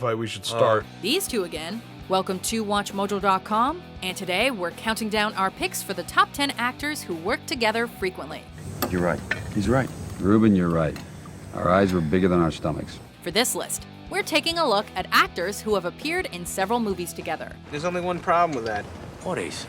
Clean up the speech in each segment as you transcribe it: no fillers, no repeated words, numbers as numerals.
if we should start. These two again. Welcome to WatchMojo.com, and today we're counting down our picks for the top 10 actors who work together frequently. You're right. He's right. Ruben, you're right. Our eyes were bigger than our stomachs. For this list, we're taking a look at actors who have appeared in several movies together. There's only one problem with that. What is?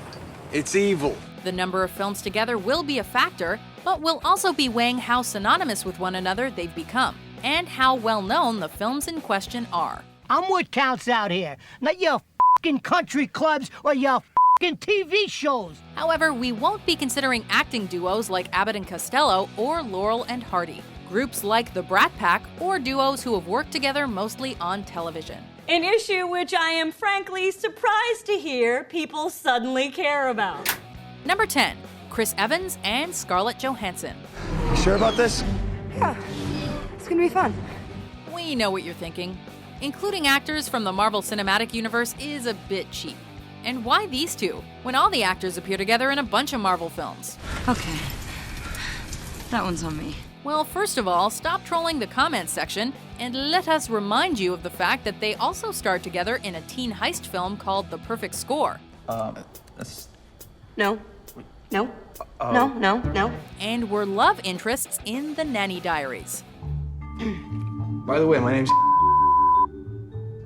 It's evil. The number of films together will be a factor, but we'll also be weighing how synonymous with one another they've become, and how well-known the films in question are. I'm what counts out here, not your f***ing country clubs or your f***ing TV shows. However, we won't be considering acting duos like Abbott and Costello or Laurel and Hardy, groups like the Brat Pack, or duos who have worked together mostly on television. An issue which I am frankly surprised to hear people suddenly care about. Number 10, Chris Evans and Scarlett Johansson. You sure about this? Yeah, it's gonna be fun. We know what you're thinking. Including actors from the Marvel Cinematic Universe is a bit cheap. And why these two, when all the actors appear together in a bunch of Marvel films? Okay, that one's on me. Well, first of all, stop trolling the comments section, and let us remind you of the fact that they also starred together in a teen heist film called The Perfect Score. No. And were love interests in The Nanny Diaries. By the way, my name's...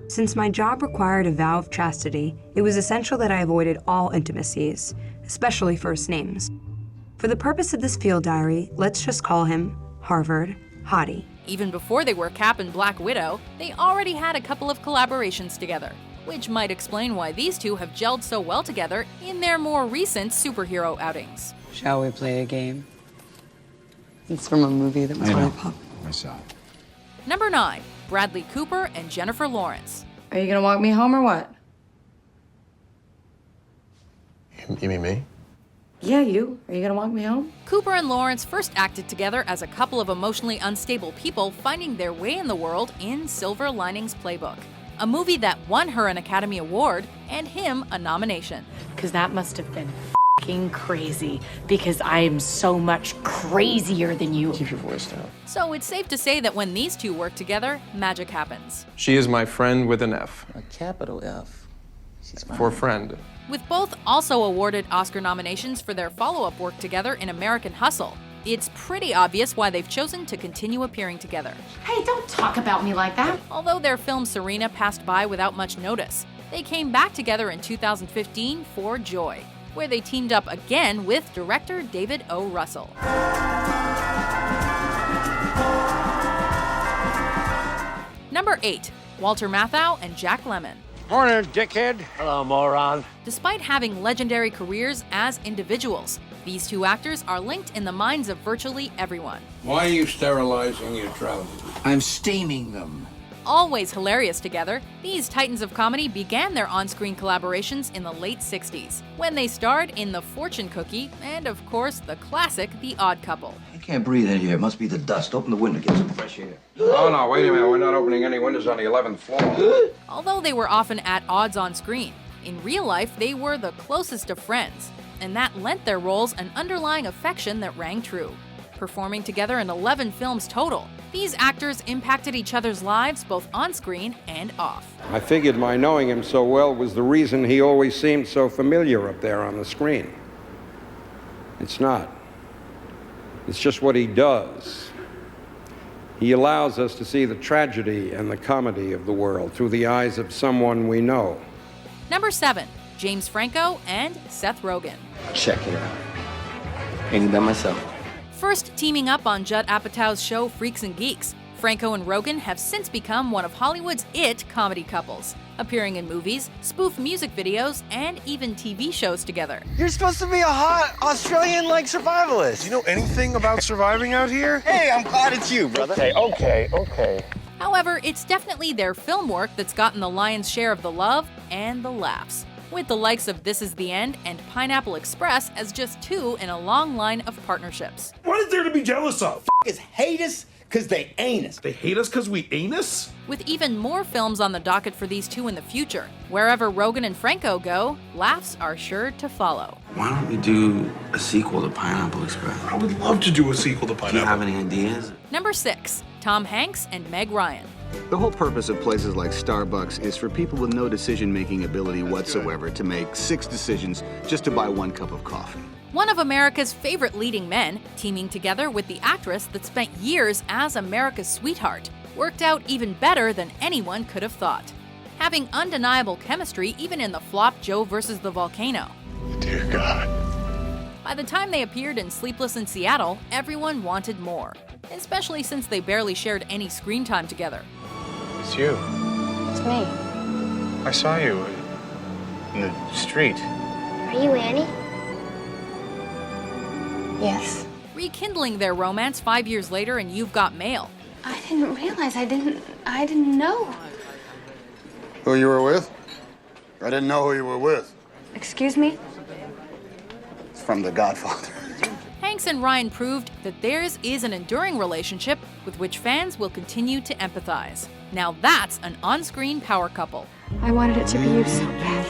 Since my job required a vow of chastity, it was essential that I avoided all intimacies, especially first names. For the purpose of this field diary, let's just call him Harvard Hottie. Even before they were Cap and Black Widow, they already had a couple of collaborations together, which might explain why these two have gelled so well together in their more recent superhero outings. Shall we play a game? It's from a movie that was really popular. I saw it. Number 9, Bradley Cooper and Jennifer Lawrence. Are you gonna walk me home or what? You mean me? Yeah, you. Are you gonna walk me home? Cooper and Lawrence first acted together as a couple of emotionally unstable people finding their way in the world in Silver Linings Playbook, a movie that won her an Academy Award and him a nomination. Because that must have been f***ing crazy, because I am so much crazier than you. Keep your voice down. So it's safe to say that when these two work together, magic happens. She is my friend with an F. A capital F. She's fine. For friend. With both also awarded Oscar nominations for their follow-up work together in American Hustle, it's pretty obvious why they've chosen to continue appearing together. Hey, don't talk about me like that. Although their film Serena passed by without much notice, they came back together in 2015 for Joy, where they teamed up again with director David O. Russell. Number 8, Walter Matthau and Jack Lemmon. Morning, dickhead. Hello, moron. Despite having legendary careers as individuals, these two actors are linked in the minds of virtually everyone. Why are you sterilizing your trousers? I'm steaming them. Always hilarious together, these titans of comedy began their on-screen collaborations in the late 60s, when they starred in The Fortune Cookie and, of course, the classic The Odd Couple. I can't breathe in here. It must be the dust. Open the window, get some fresh air. Oh, no, wait a minute. We're not opening any windows on the 11th floor. Although they were often at odds on screen, in real life they were the closest of friends, and that lent their roles an underlying affection that rang true. Performing together in 11 films total, these actors impacted each other's lives both on screen and off. I figured my knowing him so well was the reason he always seemed so familiar up there on the screen. It's not. It's just what he does. He allows us to see the tragedy and the comedy of the world through the eyes of someone we know. Number 7, James Franco and Seth Rogen. Check it out. Painting by myself. First teaming up on Judd Apatow's show Freaks and Geeks, Franco and Rogen have since become one of Hollywood's it comedy couples, appearing in movies, spoof music videos, and even TV shows together. You're supposed to be a hot Australian-like survivalist. Do you know anything about surviving out here? Hey, I'm glad it's you, brother. Okay. However, it's definitely their film work that's gotten the lion's share of the love and the laughs, with the likes of This Is the End and Pineapple Express as just two in a long line of partnerships. What is there to be jealous of? F***ers hate us because they ain't us. They hate us because we ain't us? With even more films on the docket for these two in the future, wherever Rogen and Franco go, laughs are sure to follow. Why don't we do a sequel to Pineapple Express? I would love to do a sequel to Pineapple. Do you have any ideas? Number 6, Tom Hanks and Meg Ryan. The whole purpose of places like Starbucks is for people with no decision-making ability whatsoever to make 6 decisions just to buy 1 cup of coffee. One of America's favorite leading men, teaming together with the actress that spent years as America's sweetheart, worked out even better than anyone could have thought. Having undeniable chemistry even in the flop Joe versus the Volcano. Dear God. By the time they appeared in Sleepless in Seattle, everyone wanted more, especially since they barely shared any screen time together. It's you. It's me. I saw you in the street. Are you Annie? Yes. Rekindling their romance 5 years later in You've Got Mail. I didn't realize. I didn't know. Who you were with? I didn't know who you were with. Excuse me? It's from The Godfather. Hanks and Ryan proved that theirs is an enduring relationship with which fans will continue to empathize. Now that's an on-screen power couple. I wanted it to be you so bad.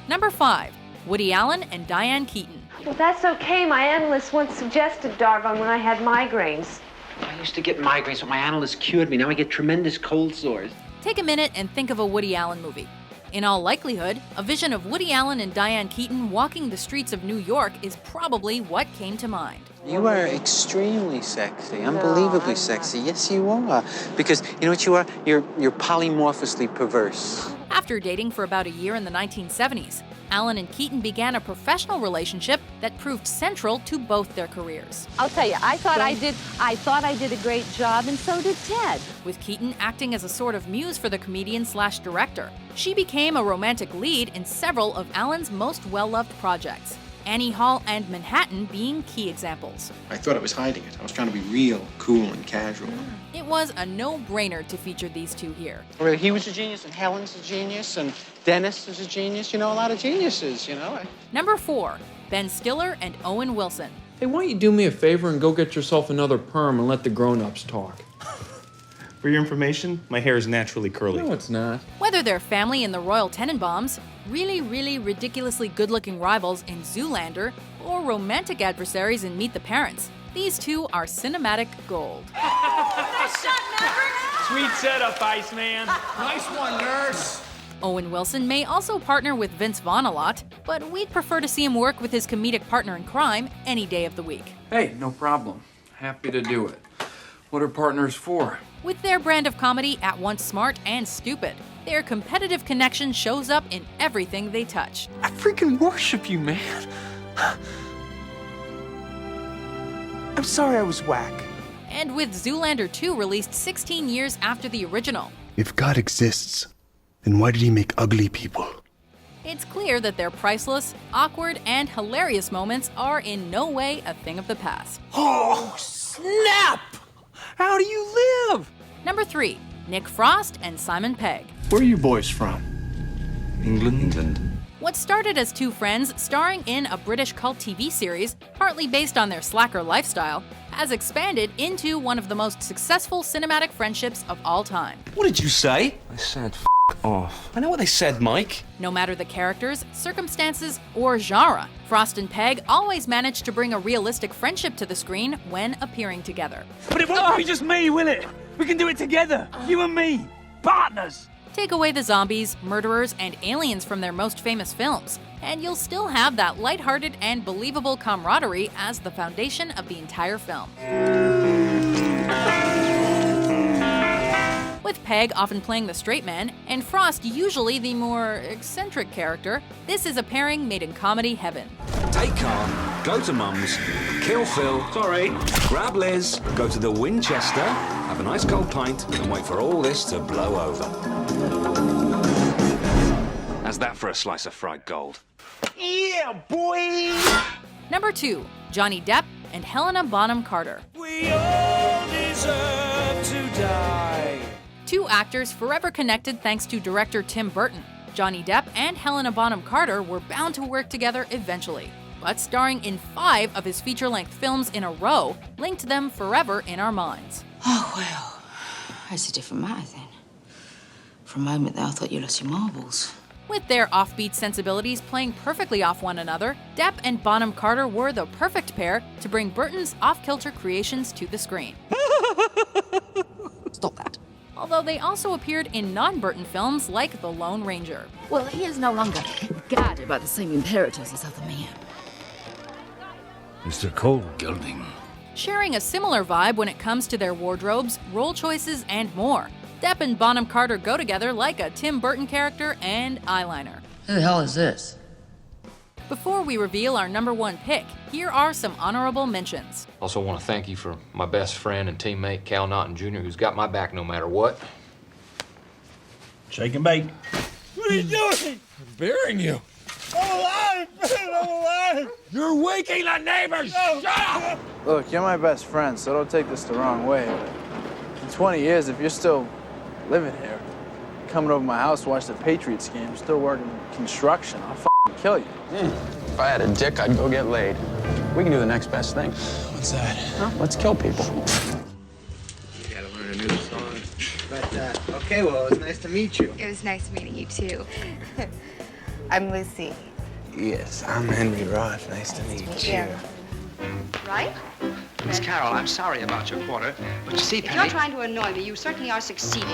Number 5, Woody Allen and Diane Keaton. Well, that's okay. My analyst once suggested doggone when I had migraines. I used to get migraines, but my analyst cured me. Now I get tremendous cold sores. Take a minute and think of a Woody Allen movie. In all likelihood, a vision of Woody Allen and Diane Keaton walking the streets of New York is probably what came to mind. You are extremely sexy, unbelievably sexy. Yes, you are. Because you know what you are? You're polymorphously perverse. After dating for about a year in the 1970s, Allen and Keaton began a professional relationship that proved central to both their careers. I'll tell you, I thought I did a great job, and so did Ted. With Keaton acting as a sort of muse for the comedian/director, she became a romantic lead in several of Allen's most well-loved projects, Annie Hall and Manhattan being key examples. I thought I was hiding it. I was trying to be real, cool, and casual. It was a no-brainer to feature these two here. Well, he was a genius, and Helen's a genius, and Dennis is a genius. You know, a lot of geniuses, you know. Number 4, Ben Stiller and Owen Wilson. Hey, why don't you do me a favor and go get yourself another perm and let the grown-ups talk? For your information, my hair is naturally curly. No, it's not. Whether they're family in the Royal Tenenbaums, really ridiculously good-looking rivals in Zoolander, or romantic adversaries in Meet the Parents, these two are cinematic gold. Sweet setup, Iceman. Nice one, nurse. Owen Wilson may also partner with Vince Vaughn a lot, but we'd prefer to see him work with his comedic partner in crime any day of the week. Hey, no problem. Happy to do it. What are partners for? With their brand of comedy at once smart and stupid, their competitive connection shows up in everything they touch. I freaking worship you, man. I'm sorry I was whack. And with Zoolander 2 released 16 years after the original, If God exists, then why did he make ugly people? it's clear that their priceless, awkward, and hilarious moments are in no way a thing of the past. Oh, snap! How do you live? Number 3, Nick Frost and Simon Pegg. Where are you boys from? England. What started as two friends starring in a British cult TV series, partly based on their slacker lifestyle, has expanded into one of the most successful cinematic friendships of all time. What did you say? I said off. I know what they said, Mike. No matter the characters, circumstances, or genre, Frost and Pegg always manage to bring a realistic friendship to the screen when appearing together. But it won't be just me, will it? We can do it together. You and me. Partners. Take away the zombies, murderers, and aliens from their most famous films, and you'll still have that lighthearted and believable camaraderie as the foundation of the entire film. With Pegg often playing the straight man, and Frost usually the more eccentric character, this is a pairing made in comedy heaven. Take car, go to Mum's, kill Phil, grab Liz, go to the Winchester, have a nice cold pint, and wait for all this to blow over. How's that for a slice of fried gold? Yeah, boy! Number 2, Johnny Depp and Helena Bonham Carter. We all deserve to die. Two actors forever connected thanks to director Tim Burton. Johnny Depp and Helena Bonham Carter were bound to work together eventually, but starring in 5 of his feature-length films in a row linked them forever in our minds. Oh, well, that's a different matter then. For a moment there, I thought you lost your marbles. With their offbeat sensibilities playing perfectly off one another, Depp and Bonham Carter were the perfect pair to bring Burton's off-kilter creations to the screen. Stop that. Although they also appeared in non-Burton films like The Lone Ranger. Well, he is no longer guided by the same imperatives as other men. Mr. Cole Gilding. Sharing a similar vibe when it comes to their wardrobes, role choices, and more. Depp and Bonham Carter go together like a Tim Burton character and eyeliner. Who the hell is this? Before we reveal our #1 pick, here are some honorable mentions. Also want to thank you for my best friend and teammate, Cal Naughton Jr., who's got my back no matter what. Shake and bake. What are you doing? I'm burying you. I'm alive, man, I'm alive. You're waking the neighbors. Shut up! Look, you're my best friend, so don't take this the wrong way. But in 20 years, if you're still living here, coming over my house to watch the Patriots game, still working construction, I'll f***ing kill you. If I had a dick, I'd go get laid. We can do the next best thing. What's that? Huh? Let's kill people. You gotta learn a new song. But, okay, well, it was nice to meet you. It was nice meeting you, too. I'm Lucy. Yes, I'm Henry Roth. Nice to meet you. Right? Miss Carroll, I'm sorry about your quarter, but you see, If Penny... you're trying to annoy me, you certainly are succeeding.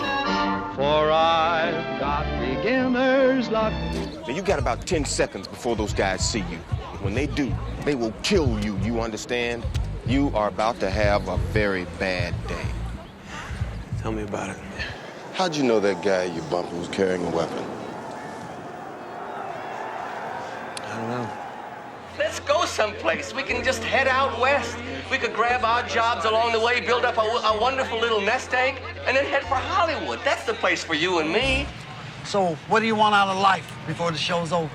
For I've got beginner's luck. Now, you got about 10 seconds before those guys see you. When they do, they will kill you, you understand? You are about to have a very bad day. Tell me about it. How'd you know that guy you bumped was carrying a weapon? I don't know. Let's go someplace. We can just head out west. We could grab odd jobs along the way, build up a wonderful little nest egg, and then head for Hollywood. That's the place for you and me. So, what do you want out of life before the show's over?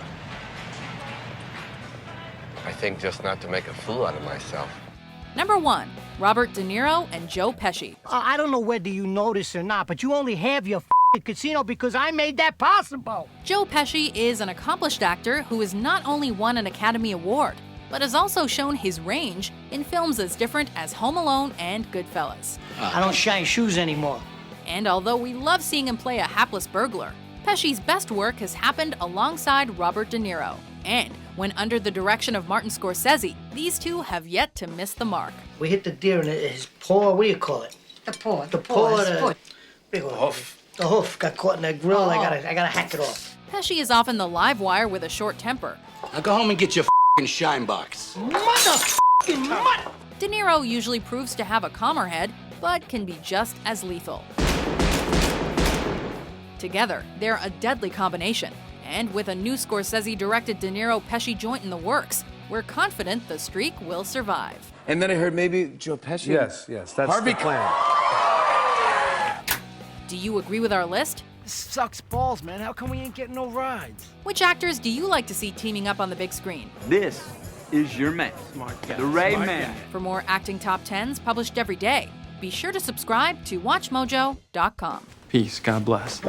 I think just not to make a fool out of myself. #1, Robert De Niro and Joe Pesci. I don't know whether you notice or not, but you only have your casino because I made that possible. Joe Pesci is an accomplished actor who has not only won an Academy Award, but has also shown his range in films as different as Home Alone and Goodfellas. I don't shine shoes anymore. And although we love seeing him play a hapless burglar, Pesci's best work has happened alongside Robert De Niro. And when under the direction of Martin Scorsese, these two have yet to miss the mark. We hit the deer in his paw. What do you call it? The paw. The paw. His foot. The hoof. The hoof got caught in the grill. I gotta hack it off. Pesci is often the live wire with a short temper. Now go home and get your shine box. Motherfucking mutt! De Niro usually proves to have a calmer head, but can be just as lethal. Together, they're a deadly combination. And with a new Scorsese-directed De Niro-Pesci joint in the works, we're confident the streak will survive. And then I heard maybe Joe Pesci. Yes, that's Harvey the plan. Do you agree with our list? This sucks balls, man. How come we ain't getting no rides? Which actors do you like to see teaming up on the big screen? This is your man. Smart guy. The Ray Man. For more acting top 10s published every day, be sure to subscribe to WatchMojo.com. Peace. God bless.